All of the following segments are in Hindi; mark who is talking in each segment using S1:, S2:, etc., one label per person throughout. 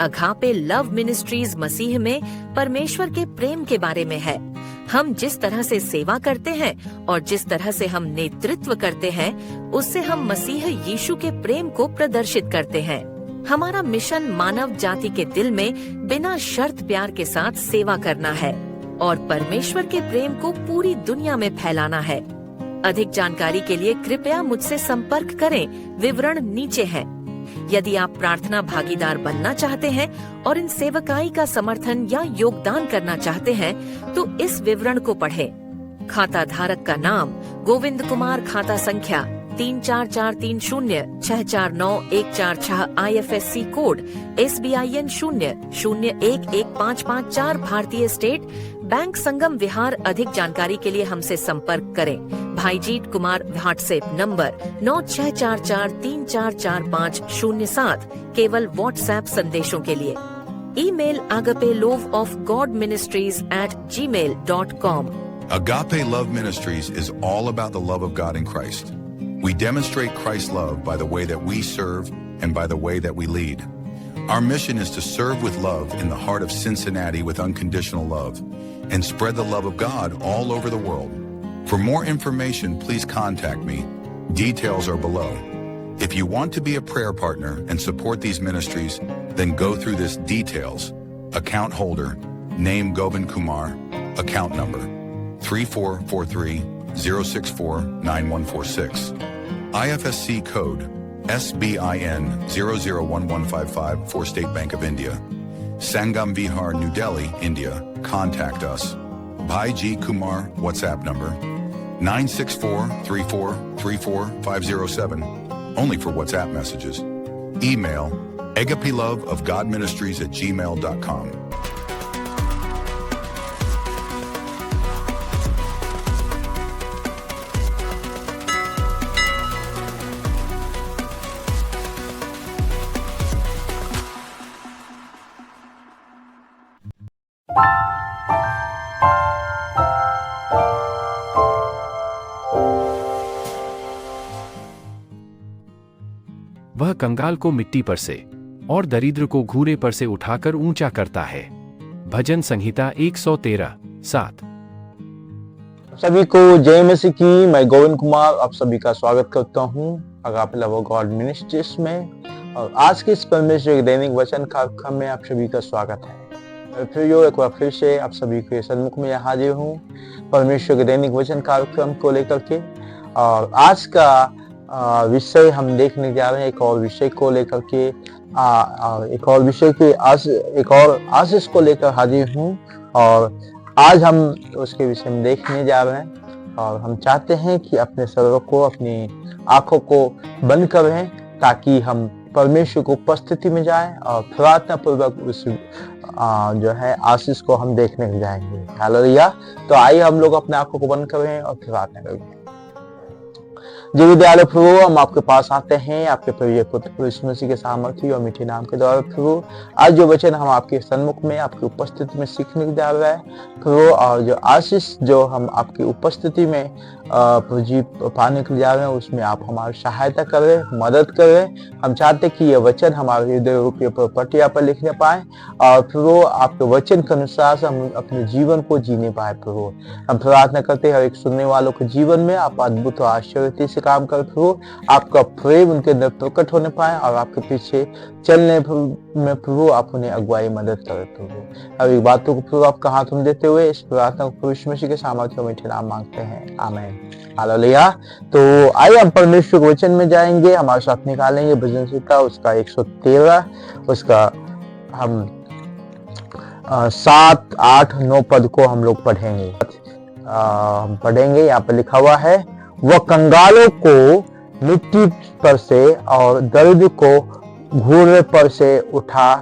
S1: अगापे लव मिनिस्ट्रीज मसीह में परमेश्वर के प्रेम के बारे में है। हम जिस तरह से सेवा करते हैं और जिस तरह से हम नेतृत्व करते हैं, उससे हम मसीह यीशु के प्रेम को प्रदर्शित करते हैं। हमारा मिशन मानव जाति के दिल में बिना शर्त प्यार के साथ सेवा करना है और परमेश्वर के प्रेम को पूरी दुनिया में फैलाना है। अधिक जानकारी के लिए कृपया मुझसे संपर्क करें। विवरण नीचे हैं। यदि आप प्रार्थना भागीदार बनना चाहते हैं और इन सेवकाई का समर्थन या योगदान करना चाहते हैं, तो इस विवरण को पढ़ें। खाता धारक का नाम गोविंद कुमार, खाता संख्या 344306494146, IFSC कोड SBIN 00115554, भारतीय स्टेट बैंक, संगम विहार। अधिक जानकारी के लिए हमसे संपर्क करें। भाईजीत कुमार, व्हाट्सएप नंबर 9644344507, केवल व्हाट्सएप संदेशों के लिए। Email agapeloveofgodministries@gmail.com।
S2: Agape Love Ministries is all about the love of God in Christ. We demonstrate Christ's love by the way that we serve and by the way that we lead. Our mission is to serve with love in the heart of Cincinnati with unconditional love and spread the love of God all over the world. For more information, please contact me. Details are below. If you want to be a prayer partner and support these ministries, then go through this details. Account holder, name Govind Kumar, account number 3443-064-9146. IFSC code SBIN 001155 for State Bank of India. Sangam Vihar, New Delhi, India. Contact us. Bhaiji Kumar, WhatsApp number 964-3434-507. Only for WhatsApp messages. Email agapeloveofgodministries@gmail.com.
S3: वह कंगाल को मिट्टी पर से और दरिद्र को घूरे पर से उठाकर ऊंचा करता है। भजन संहिता 113:7।
S4: सभी को जय मसीह की। मैं गोविंद कुमार आप सभी का स्वागत करता हूं agape love of God ministries में, और आज के इस परमेश्वर के दैनिक वचन कार्यक्रम में आप सभी का स्वागत है। एक बार फिर से आप सभी के सन्मुख में हाजिर हूँ परमेश्वर के दैनिक वचन कार्यक्रम को लेकर के। और आज का विषय हम देखने जा रहे हैं, एक और विषय को लेकर के, एक और विषय के एक और आशीष को लेकर हाजिर हूँ, और आज हम उसके विषय में देखने जा रहे हैं। और हम चाहते हैं कि अपने सर्व को, अपनी आंखों को बंद करें ताकि हम परमेश्वर को उपस्थिति में जाएं और प्रार्थना पूर्वक उस जो है आशीष को हम देखने जाएंगे। हालेलुया। तो आइए हम लोग अपने आंखों को बंद करें और प्रार्थना करें। जी विद्यालय प्रभु, हम आपके पास आते हैं आपके प्रिय पुत्र यीशु मसीह के सामर्थ्य और मीठे नाम के द्वारा। प्रभु, आज जो वचन हम आपके सन्मुख में आपकी उपस्थिति में सीखने जा रहे हैं प्रभु, और जो आशीष जो हम आपकी उपस्थिति में प्रभु जी पाने के लिए जा रहे हैं, उसमें आप हमारी सहायता करें, मदद करें। हम चाहते कि ये वचन हमारे हृदय रूपी पटिया पर लिखने पाए, और प्रभु आपके वचन के अनुसार हम अपने जीवन को जीने पाए। प्रभु, हम प्रार्थना करते हैं हर एक सुनने वालों के जीवन में आप अद्भुत और आश्चर्य से काम कर प्रभु, आपका प्रेम उनके अंदर प्रकट होने पाए, और आपके पीछे चलने में प्रभु आप उन्हें अगुवाई मदद करें। प्रभु, अब एक बातों को प्रभु आपका हाथ में देते हुए इस प्रार्थना को यीशु मसीह के सामर्थ्य और मीठे नाम मांगते हैं, आमीन। हालेलुया। तो आइए हम परमेश्वर के वचन में जाएंगे, हमारे साथ निकालेंगे भजन संहिता उसका 113, उसका हम 7, 8, 9 पद को हम लोग पढ़ेंगे। हम पढ़ेंगे, यहाँ पर लिखा हुआ है, वह कंगालों को मिट्टी पर से और दरिद्र को घूरे पर से उठा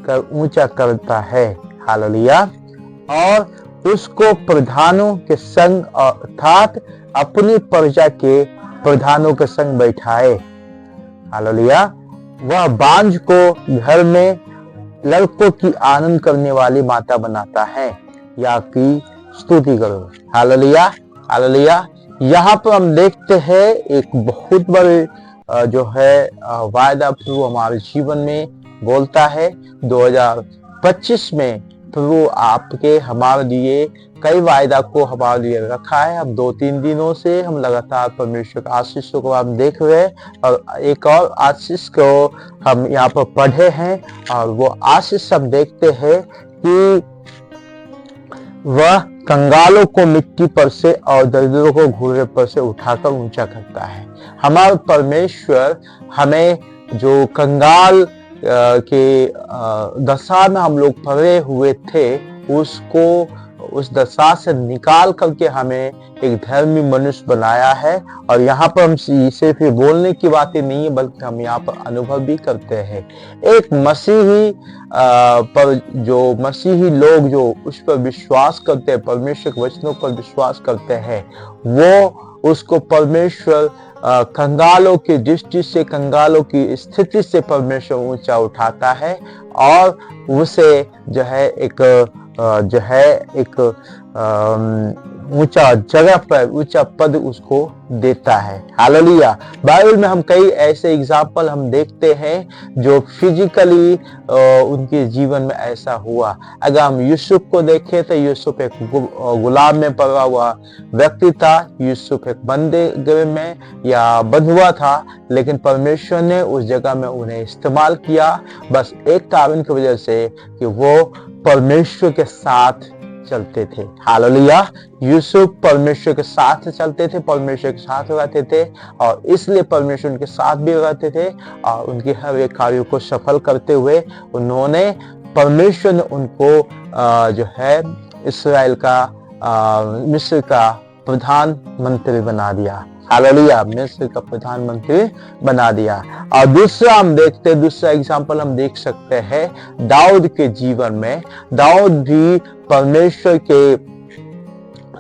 S4: कर ऊंचा करता है। हालेलुया। और उसको प्रधानों के संग अर्थात अपनी प्रजा के प्रधानों के संग बैठाए। हालेलुया। वह बांझ को घर में लड़कों की आनंद करने वाली माता बनाता है। या की स्तुति करो। हालेलुया। हालेलुया। यहाँ पर हम देखते हैं एक बहुत बड़े जो है वायदा प्रभु हमारे जीवन में बोलता है 2025 में प्रभु आपके हमारे लिए कई वायदा को हमारे लिए रखा है। हम 2-3 दिनों से हम लगातार परमेश्वर के आशीषों को हम देख रहे हैं और एक और आशीष को हम यहाँ पर पढ़े हैं और वो आशीष हम देखते हैं कि वह कंगालों को मिट्टी पर से और दरिद्रों को घूरे पर से उठाकर ऊंचा करता है। हमारा परमेश्वर हमें जो कंगाल के दशा में हम लोग पड़े हुए थे उसको उस दशा से निकाल करके हमें एक धर्मी मनुष्य बनाया है। और यहाँ पर हम सिर्फ बोलने की बातें नहीं है बल्कि हम यहाँ पर अनुभव भी करते हैं। एक मसीही पर जो मसीही लोग जो उस पर विश्वास करते हैं, परमेश्वर के वचनों पर विश्वास करते हैं, वो उसको परमेश्वर कंगालों की दृष्टि से, कंगालों की स्थिति से परमेश्वर ऊंचा उठाता है और उसे जो है एक ऊंचा जगह पर ऊंचा पद उसको देता है। हालेलुया। बाइबल में हम कई ऐसे एग्जाम्पल हम देखते हैं जो फिजिकली उनके जीवन में ऐसा हुआ। अगर हम यूसुफ को देखें तो यूसुफ एक गुलाम में पड़ा हुआ व्यक्ति था। यूसुफ एक बंदे में या बंधुआ था, लेकिन परमेश्वर ने उस जगह में उन्हें इस्तेमाल किया बस एक कारण की वजह से कि वो परमेश्वर के साथ चलते थे। हालेलुया। यूसुफ परमेश्वर के साथ चलते थे, परमेश्वर के साथ रहते थे और इसलिए परमेश्वर उनके साथ भी रहते थे और उनके हर एक कार्यों को सफल करते हुए उन्होंने परमेश्वर ने उनको जो है इस्राएल का मिस्र का प्रधानमंत्री बना दिया। हालेलुया। मिस्र का प्रधानमंत्री बना दिया। और दूसरा एग्जाम्पल हम देख सकते हैं दाऊद के जीवन में। दाऊद भी परमेश्वर के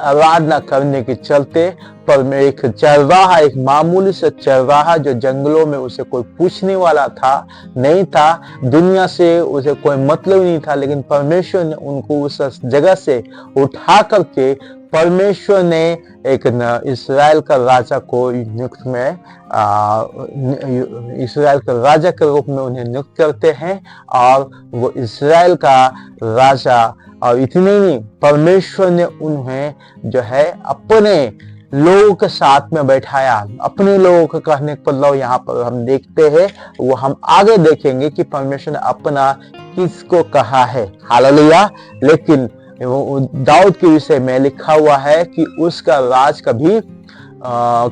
S4: आराधना करने के चलते पर एक चरवाहा, एक मामूली से चरवाहा जो जंगलों में उसे कोई पूछने वाला था नहीं था, दुनिया से उसे कोई मतलब नहीं था, लेकिन परमेश्वर ने उनको उस जगह से उठा करके परमेश्वर ने एक इस्राएल का राजा को नियुक्त में इस्राएल का राजा के रूप में उन्हें नियुक्त करते हैं और वो इस्राएल का राजा। और इतने नहीं, परमेश्वर ने उन्हें जो है अपने लोगों के साथ में बैठाया। अपने लोगों को कहने पर लो यहाँ पर हम देखते हैं, वो हम आगे देखेंगे कि परमेश्वर ने अपना किसको कहा है। हालेलुया। लेकिन दाऊद के विषय में लिखा हुआ है कि उसका राज कभी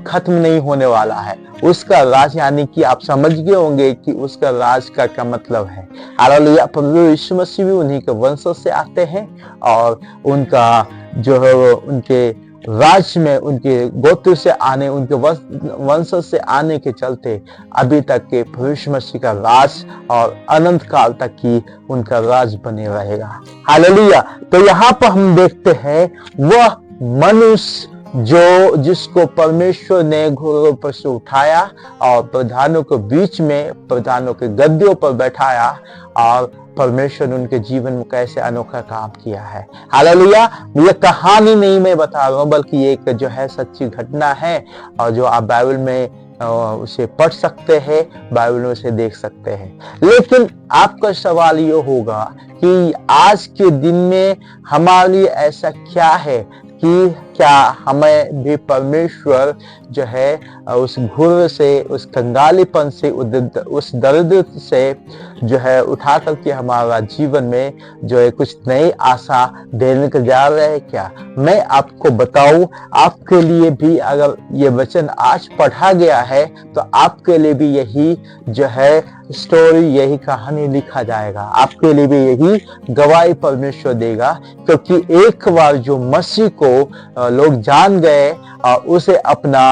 S4: खत्म नहीं होने वाला है। उसका राज यानी कि आप समझ गए होंगे कि उसका राज का क्या मतलब है। हालेलुया। प्रभु यीशु मसीह भी उन्हीं के वंश से आते हैं और उनका जो है उनके राज्य में उनके गोत्र से आने, उनके वंश से आने के चलते अभी तक के प्रभु मसीह का राज और अनंत काल तक की उनका राज बने रहेगा। हालेलुया। तो यहाँ पर हम देखते हैं वह मनुष्य जिसको परमेश्वर ने घोड़ों पर से उठाया और प्रधानों के बीच में, प्रधानों के गद्दियों पर बैठाया और परमेश्वर ने उनके जीवन में कैसे अनोखा काम किया है। हालेलुया। ये कहानी नहीं मैं बता रहा हूँ बल्कि ये एक जो है सच्ची घटना है और जो आप बाइबल में उसे पढ़ सकते हैं, बाइबल में उसे देख सकते हैं। लेकिन आपका सवाल ये होगा कि आज के दिन में हमारे लिए ऐसा क्या है कि क्या हमें भी परमेश्वर जो है उस घुर से, उस कंगालीपन से, उस दरिद्र से जो है उठा करके हमारा जीवन में जो है कुछ नई आशा देने को जा रहे हैं क्या? मैं आपको बताऊं, आपके लिए भी अगर ये वचन आज पढ़ा गया है तो आपके लिए भी यही जो है स्टोरी, यही कहानी लिखा जाएगा। आपके लिए भी यही गवाही परमेश्वर देगा, क्योंकि एक बार जो मसीह को लोग जान गए और उसे अपना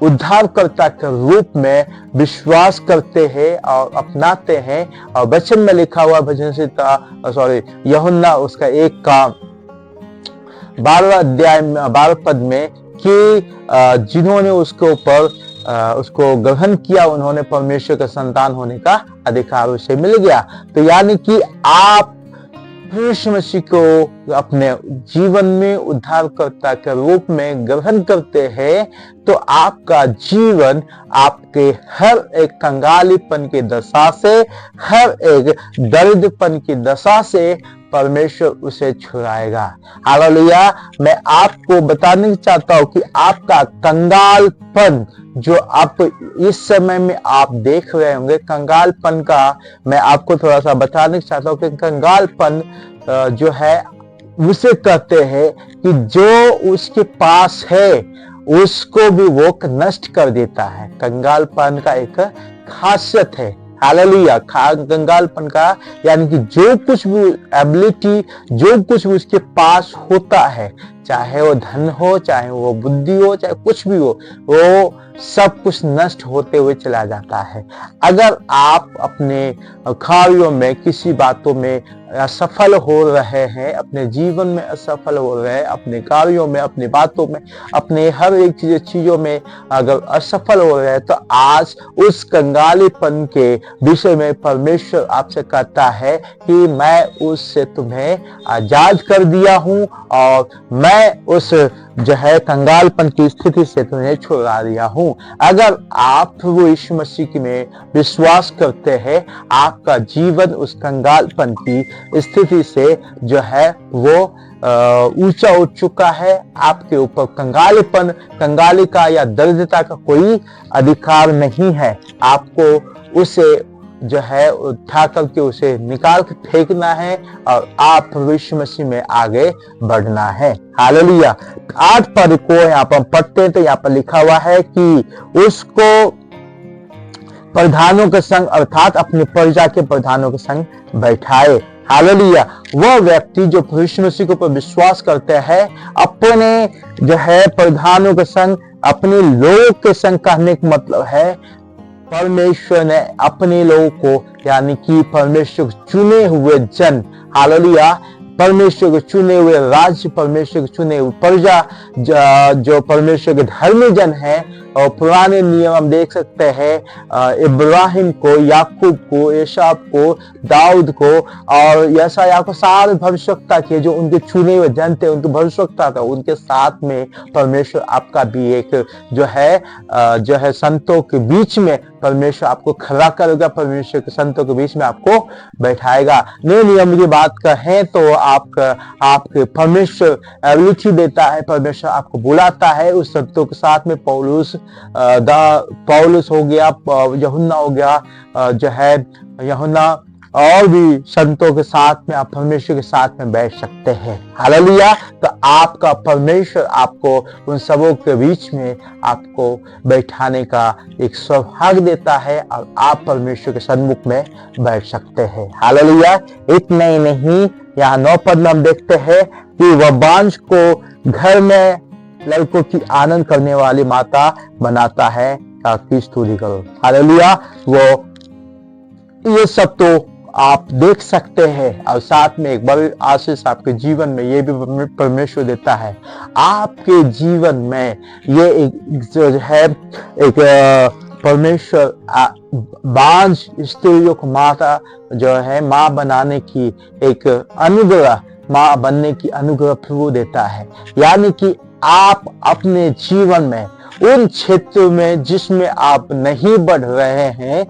S4: उद्धारकर्ता के रूप में विश्वास करते हैं और अपनाते हैं। और वचन में लिखा हुआ भजन संहिता यूहन्ना उसका 1 का 12 अध्याय 12 पद में कि जिन्होंने उसके ऊपर उसको ग्रहण किया उन्होंने परमेश्वर का संतान होने का अधिकार उसे मिल गया। तो यानी कि आप यीशु मसीह को अपने जीवन में उद्धारकर्ता के रूप में ग्रहण करते हैं, तो आपका जीवन आपके हर एक कंगालीपन की दशा से, हर एक दरिद्रपन की दशा से परमेश्वर उसे छुड़ाएगा। हालेलुया। मैं आपको बताना चाहता हूं कि आपका कंगालपन जो आप इस समय में आप देख रहे होंगे, कंगालपन का मैं आपको थोड़ा सा बताना चाहता हूं कि कंगालपन जो है उसे कहते हैं कि जो उसके पास है उसको भी वो नष्ट कर देता है। कंगालपन का एक खासियत है। हालेलुया। कंगालपन का यानी कि जो कुछ भी एबिलिटी, जो कुछ भी उसके पास होता है, चाहे वो धन हो, चाहे वो बुद्धि हो, चाहे कुछ भी हो, वो सब कुछ नष्ट होते हुए चला जाता है। अगर आप अपने कार्यों में, किसी बातों में असफल हो रहे हैं, अपने जीवन में असफल हो रहे हैं, अपने कार्यों में, अपनी बातों में, अपने हर एक चीजों में अगर असफल हो रहे हैं, तो आज उस कंगालीपन के विषय में परमेश्वर आपसे कहता है कि मैं उससे तुम्हें आजाद कर दिया हूं और मैं उस जो है कंगालपन की स्थिति से तुम्हें छुड़ा दिया हूं। अगर आप प्रभु यीशु मसीह में विश्वास करते हैं, आपका जीवन उस कंगालपन की स्थिति से जो है वो ऊंचा उठ चुका है। आपके ऊपर कंगाली का या दरिद्रता का कोई अधिकार नहीं है। आपको उसे जो है उठा करके उसे निकाल के फेंकना है और आप यीशु मसीह में आगे बढ़ना है। हालेलुया। 8 पद को यहाँ पर पढ़ते हैं तो यहाँ पर लिखा हुआ है कि उसको प्रधानों के संग अर्थात अपनी प्रजा के प्रधानों के संग बैठाए। हालेलुया। वह व्यक्ति जो यीशु मसीह के ऊपर विश्वास करते हैं, अपने जो है प्रधानों के संग, अपने लोगों के संग कहने का मतलब है परमेश्वर ने अपने लोगों को यानी कि परमेश्वर के चुने हुए जन, हालेलुया, परमेश्वर के चुने हुए राज्य, परमेश्वर के चुने हुए प्रजा, जो परमेश्वर के धर्मी जन हैं। और पुराने नियम हम देख सकते हैं इब्राहिम को, याकूब को, एसाव को, दाऊद को और यशायाह को सारे भविष्यवक्ता किए जो उनके चुने हुए जन थे, उनके भविष्यवक्ता था। उनके साथ में परमेश्वर आपका भी एक जो है संतों के बीच में परमेश्वर आपको खड़ा करेगा, परमेश्वर के संतों के बीच में आपको बैठाएगा। नए नियम की बात कहें तो आपके परमेश्वर एबिलिटी देता है, परमेश्वर आपको बुलाता है उस संतों के साथ में। पौलुस हो गया, यूहन्ना हो गया, जो है यूहन्ना और भी संतों के साथ में आप परमेश्वर के साथ में बैठ सकते हैं। हालेलुया। तो आपका परमेश्वर आपको उन सबों के बीच में आपको बैठाने का एक सौभाग्य देता है और आप परमेश्वर के सन्मुख में बैठ सकते हैं। हालेलुया। इतना ही नहीं, यहाँ 9 पद में हम देखते हैं कि वह बांझ को घर में लड़कों की आनंद करने वाली माता बनाता है, ताकि स्तुति करो। हालेलुया। ये सब तो आप देख सकते हैं और साथ में एक बड़ी आशीष आपके जीवन में ये भी परमेश्वर देता है। आपके जीवन में ये एक जो है एक परमेश्वर बांझ स्त्रियों को माता जो है माँ बनाने की एक अनुग्रह, माँ बनने की अनुग्रह प्रभु देता है। यानी कि आप अपने जीवन में उन क्षेत्रों में जिसमें आप नहीं बढ़ रहे हैं,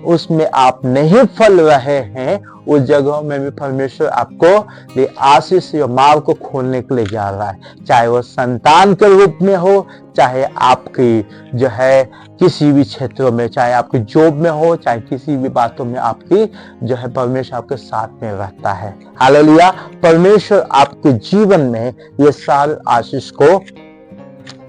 S4: उसमें आप नहीं फल रहे हैं, उस जगहों में भी परमेश्वर आपको ये आशीष या मार्ग को खोलने के लिए जा रहा है। चाहे वो संतान के रूप में हो, चाहे आपकी जो है किसी भी क्षेत्रों में, चाहे आपकी जॉब में हो, चाहे किसी भी बातों में आपकी जो है परमेश्वर आपके साथ में रहता है। हालेलुया। परमेश्वर आपके जीवन में ये सारे आशीष को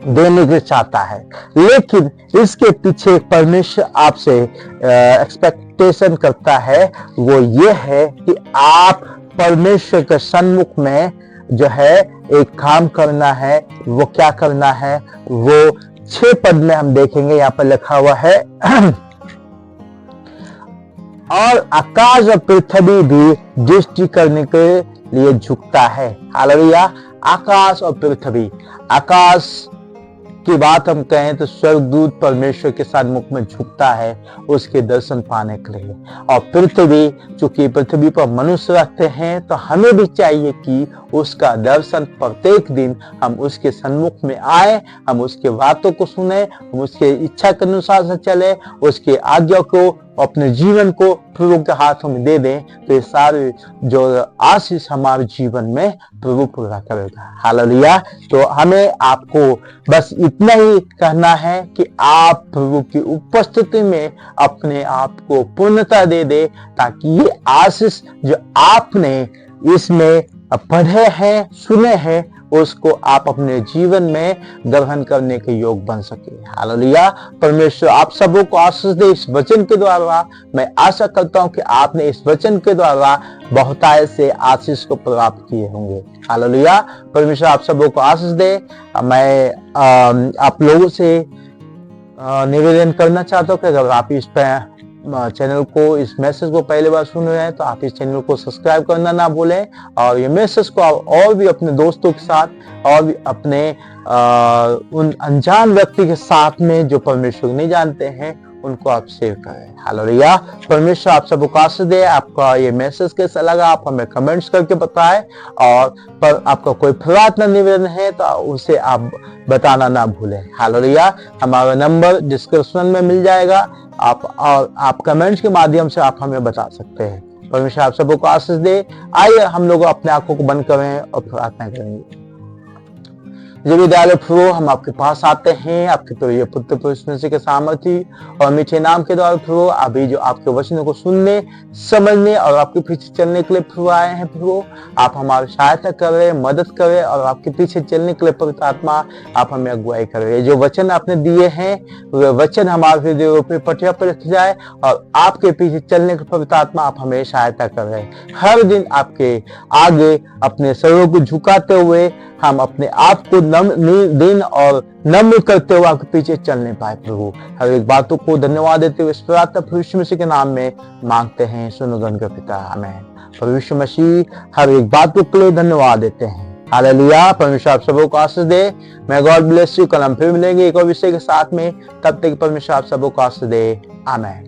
S4: देने के चाहता है, लेकिन इसके पीछे परमेश्वर आपसे एक्सपेक्टेशन करता है, वो ये है कि आप परमेश्वर के सन्मुख में जो है एक काम करना है। वो क्या करना है, वो 6 पद में हम देखेंगे। यहाँ पर लिखा हुआ है और आकाश और पृथ्वी भी दृष्टि करने के लिए झुकता है। हालेलुया। आकाश और पृथ्वी, आकाश की बात हम कहें तो स्वर्गदूत परमेश्वर के सन्मुख में झुकता है उसके दर्शन पाने के लिए। और पृथ्वी, चूंकि पृथ्वी पर मनुष्य रहते हैं, तो हमें भी चाहिए कि उसका दर्शन प्रत्येक दिन हम उसके सन्मुख में आए, हम उसके बातों को सुने, हम उसके इच्छा के अनुसार से चले, उसके आज्ञा को, अपने जीवन को प्रभु के हाथों में दे दें, तो ये सारे जो आशीष हमारे जीवन में प्रभु पूरा करेगा। हालेलुया। तो हमें आपको बस इतना ही कहना है कि आप प्रभु की उपस्थिति में अपने आप को पूर्णता दे दे, ताकि ये आशीष जो आपने इसमें पढ़े हैं, सुने हैं, उसको आप अपने जीवन में ग्रहण करने के योग बन सके। हालेलुया। परमेश्वर आप सबों को आशीष दे इस वचन के द्वारा। मैं आशा करता हूं कि आपने इस वचन के द्वारा बहुतायत से आशीष को प्राप्त किए होंगे। हालेलुया। परमेश्वर आप सबों को आशीष दे। मैं आप लोगों से निवेदन करना चाहता हूं कि अगर आप इस चैनल को, इस मैसेज को पहली बार सुन रहे हैं, तो आप इस चैनल को सब्सक्राइब करना ना भूलें, और ये मैसेज को आप और भी अपने दोस्तों के साथ और भी अपने उन अनजान व्यक्ति के साथ में जो परमेश्वर नहीं जानते हैं, उनको आप शेयर करें। हालेलुया। परमेश्वर आप सबको आशीष दे। आपका ये मैसेज कैसा लगा आप हमें कमेंट्स करके बताएं, और पर आपका कोई प्रार्थना निवेदन है तो उसे आप बताना ना भूलें। हालेलुया। हमारा नंबर डिस्क्रिप्शन में मिल जाएगा, आप कमेंट्स के माध्यम से आप हमें बता सकते हैं। परमेश्वर आप सबको आशीष दे। आइए हम लोग अपने आंखों को बंद करें और प्रार्थना करेंगे। जब दयालु प्रभु, हम आपके पास आते हैं आपके प्रिय पुत्र प्रभु के सामर्थ्य और मीठे नाम के द्वारा प्रभु, अभी जो आपके वचनों को सुनने, समझने और आपके पीछे चलने के लिए प्रभु आए हैं प्रभु, आप हमारी सहायता करें, मदद करें, और आपके पीछे चलने के लिए पवित्र आत्मा आप हमें अगुवाई करें। जो वचन आपने दिए हैं वे वचन हमारे हृदय पे पटिया पर रख जाए, और आपके पीछे चलने के पवित्र आत्मा आप हमें सहायता करें। हर दिन आपके आगे अपने सरों को झुकाते हुए हम अपने आप को दिन और नम्र करते हुए आपके पीछे चलने पाए प्रभु। हर एक बातों को धन्यवाद देते हुए इस प्रार्थना प्रभु यीशु मसीह के नाम में मांगते हैं, सुनो गण के पिता, आमीन। प्रभु यीशु मसीह हर एक बातों के लिए धन्यवाद देते हैं। हालेलुया। परमेश्वर आप सबों को आशीष दे। मैं गॉड ब्लेस यू। कल हम फिर मिलेंगे एक और विषय के साथ में। तब तक परमेश्वर आप सबों को आशीष दे। आमीन।